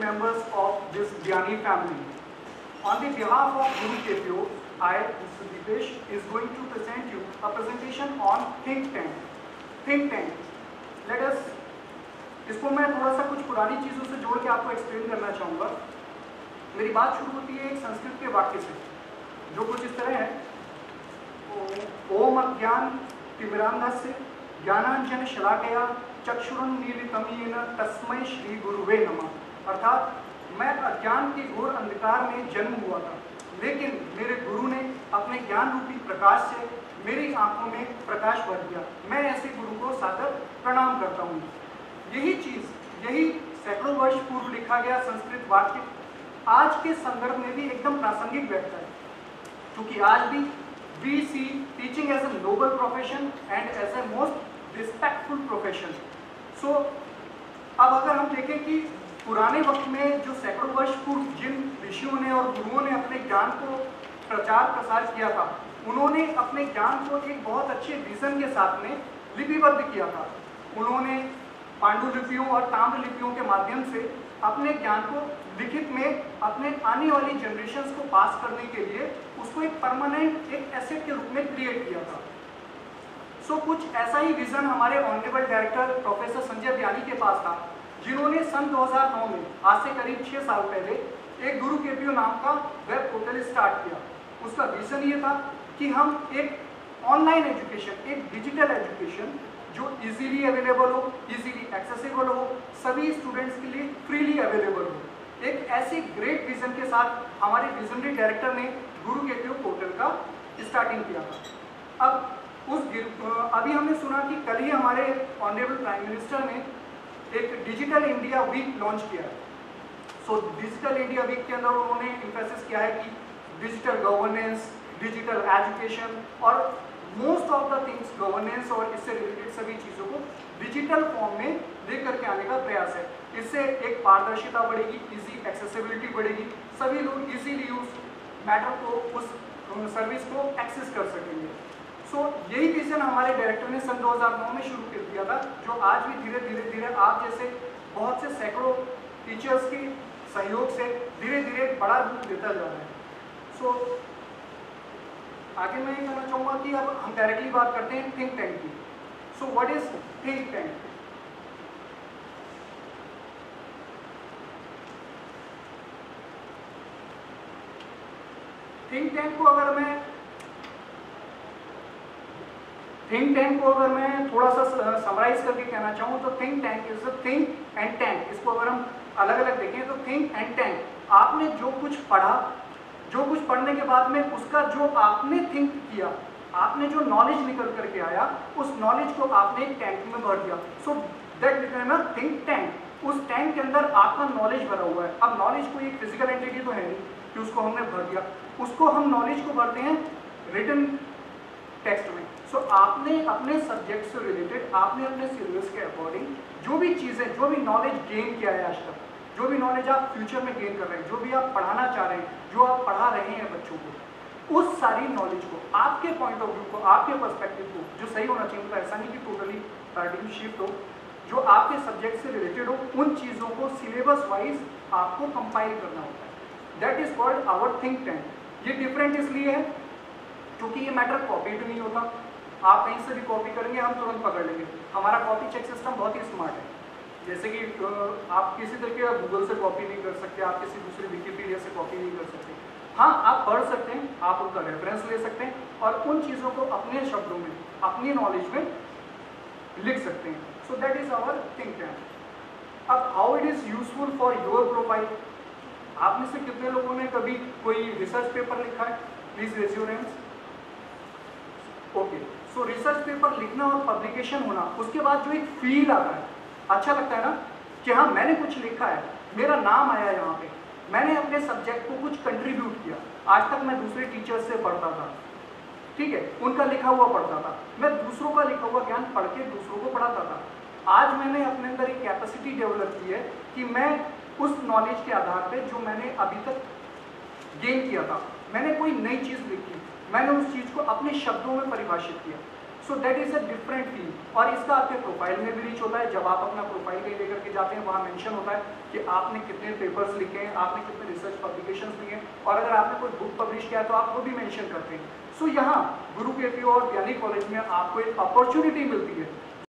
members of this Vyani family. On the behalf of Guru KPO, I, Mr. Dipesh, is going to present you a presentation on think tank. Think tank. Let us, इसको मैं थोड़ा सा कुछ पुरानी चीज़ों से जोड़ के आपको एक्सप्लेन करना चाहूँगा। मेरी बात शुरू होती है एक संस्कृत के वाक्य से, जो कुछ इस तरह है। ओम अज्ञान तिमिरान्धस्य ज्ञानांजन शलाकया चक्षुरुन्मीलितं येन तस्मै श्री गुरुवे नमः। अर्थात मैं अज्ञान के घोर अंधकार में जन्म हुआ था, लेकिन मेरे गुरु ने अपने ज्ञान रूपी प्रकाश से मेरी आंखों में प्रकाश भर दिया। मैं ऐसे गुरु को सादर प्रणाम करता हूँ। यही चीज, यही सैकड़ों वर्ष पूर्व लिखा गया संस्कृत वाक्य आज के संदर्भ में भी एकदम प्रासंगिक बैठता है, क्योंकि आज भी we see teaching as a noble profession and as a most respectful profession. So अब अगर हम देखें कि पुराने वक्त में जो सैकड़ों वर्ष पूर्व जिन ऋषियों ने और गुरुओं ने अपने ज्ञान को प्रचार प्रसार किया था, उन्होंने अपने ज्ञान को एक बहुत अच्छे विजन के साथ में लिपिबद्ध किया था। उन्होंने पांडुलिपियों और ताम्रलिपियों के माध्यम से अपने ज्ञान को लिखित में अपने आने वाली जनरेशन्स को पास करने के लिए उसको एक परमानेंट, एक एसेट के रूप में क्रिएट किया था। सो कुछ ऐसा ही विजन हमारे ऑनरेबल डायरेक्टर प्रोफेसर संजय व्यानी के पास था, जिन्होंने सन 2009 में, आज से करीब 6 साल पहले, एक गुरु केपीओ नाम का वेब पोर्टल स्टार्ट किया। उसका विजन ये था कि हम एक ऑनलाइन एजुकेशन, एक डिजिटल एजुकेशन जो इजीली अवेलेबल हो, इजीली एक्सेसिबल हो, सभी स्टूडेंट्स के लिए फ्रीली अवेलेबल हो। एक ऐसे ग्रेट विजन के साथ हमारे विजनरी डायरेक्टर ने गुरु केपीओ पोर्टल का स्टार्टिंग किया था। अब अभी हमने सुना कि कल ही हमारे ऑनरेबल प्राइम मिनिस्टर ने एक डिजिटल इंडिया वीक लॉन्च किया है। सो डिजिटल इंडिया वीक के अंदर उन्होंने एम्फेसिस किया है कि डिजिटल गवर्नेंस, डिजिटल एजुकेशन और most of the things, governance और इससे रिलेटेड सभी चीज़ों को डिजिटल फॉर्म में लेकर के आने का प्रयास है। इससे एक पारदर्शिता बढ़ेगी, इजी एक्सेसिबिलिटी बढ़ेगी, सभी लोग इजीली यूज मैटर को, उस सर्विस को एक्सेस कर सकेंगे। सो यही विजन हमारे डायरेक्टर ने सन 2009 में शुरू कर दिया था, जो आज भी धीरे धीरे आप जैसे बहुत से सैकड़ों टीचर्स के सहयोग से धीरे धीरे बड़ा रूप देता जा रहा है। सो आगे मैं ये कहना चाहूँगा कि अब हम डायरेक्टली बात करते हैं थिंक टैंक की। So what is think tank? Think tank को अगर मैं थोड़ा सा समराइज करके कहना चाहूँ तो think tank is a think and tank. इसको अगर हम अलग अलग देखें तो थिंक एंड टैंक, आपने जो कुछ पढ़ा, जो कुछ पढ़ने के बाद में उसका जो आपने थिंक किया, आपने जो नॉलेज निकल करके आया, उस नॉलेज को आपने एक टैंक में भर दिया। So that become a think tank. उस टैंक के अंदर आपका नॉलेज भरा हुआ है। अब नॉलेज कोई एक फिजिकल एंटिटी तो है नहीं कि उसको हमने भर दिया, उसको हम नॉलेज को भरते हैं रिटन टेक्स्ट में। सो आपने अपने सब्जेक्ट से रिलेटेड, आपने अपने सिलेबस के अकॉर्डिंग जो भी चीज़ें, जो भी नॉलेज गेन किया है आज तक, जो भी नॉलेज आप फ्यूचर में गेन कर रहे हैं, जो भी आप पढ़ाना चाह रहे हैं, जो आप पढ़ा रहे हैं बच्चों को, उस सारी नॉलेज को, आपके पॉइंट ऑफ व्यू को, आपके पर्सपेक्टिव को, जो सही होना चाहिए, मतलब ऐसा नहीं कि टोटली पैराडिग्म शिफ्ट हो, जो आपके सब्जेक्ट से रिलेटेड हो, उन चीज़ों को सिलेबस वाइज आपको कंपाइल करना होता है। That is called our think tank. ये डिफरेंट इसलिए है क्योंकि ये मैटर कॉपीड नहीं होता। आप कहीं से भी कॉपी करेंगे, हम तुरंत पकड़ लेंगे। हमारा कॉपी चेक सिस्टम बहुत ही स्मार्ट है। जैसे कि आप किसी तरीके का गूगल से कॉपी नहीं कर सकते, आप किसी दूसरे विकिपीडिया से कॉपी नहीं कर सकते। हाँ, आप पढ़ सकते हैं, आप उनका रेफरेंस ले सकते हैं और उन चीज़ों को अपने शब्दों में, अपनी नॉलेज में लिख सकते हैं। So that is our think tank. अब how it is useful for your profile. आप में से कितने लोगों ने कभी कोई रिसर्च पेपर लिखा है? Please raise your hands. Okay, so research paper लिखना और पब्लिकेशन होना, उसके बाद जो एक फील आता है, अच्छा लगता है ना कि हाँ मैंने कुछ लिखा है, मेरा नाम आया यहाँ पे, मैंने अपने सब्जेक्ट को कुछ कंट्रीब्यूट किया। आज तक मैं दूसरे टीचर्स से पढ़ता था, ठीक है, उनका लिखा हुआ पढ़ता था, मैं दूसरों का लिखा हुआ ज्ञान पढ़ के दूसरों को पढ़ाता था। आज मैंने अपने अंदर एक कैपेसिटी डेवलप की है कि मैं उस नॉलेज के आधार पे जो मैंने अभी तक गेन किया था, मैंने कोई नई चीज़ लिखी, मैंने उस चीज़ को अपने शब्दों में परिभाषित किया। सो that is a different field. और इसका आपके प्रोफाइल में भी रीच होता है। जब आप अपना प्रोफाइल कहीं लेकर के जाते हैं, वहाँ मेंशन होता है कि आपने कितने पेपर्स लिखे हैं, आपने कितने रिसर्च पब्लिकेशंस लिए हैं, और अगर आपने कोई बुक पब्लिश किया है तो आप वो भी मेंशन करते हैं। सो यहाँ गुरु केपीओ और ज्ञानी कॉलेज में आपको एक अपॉर्चुनिटी मिलती है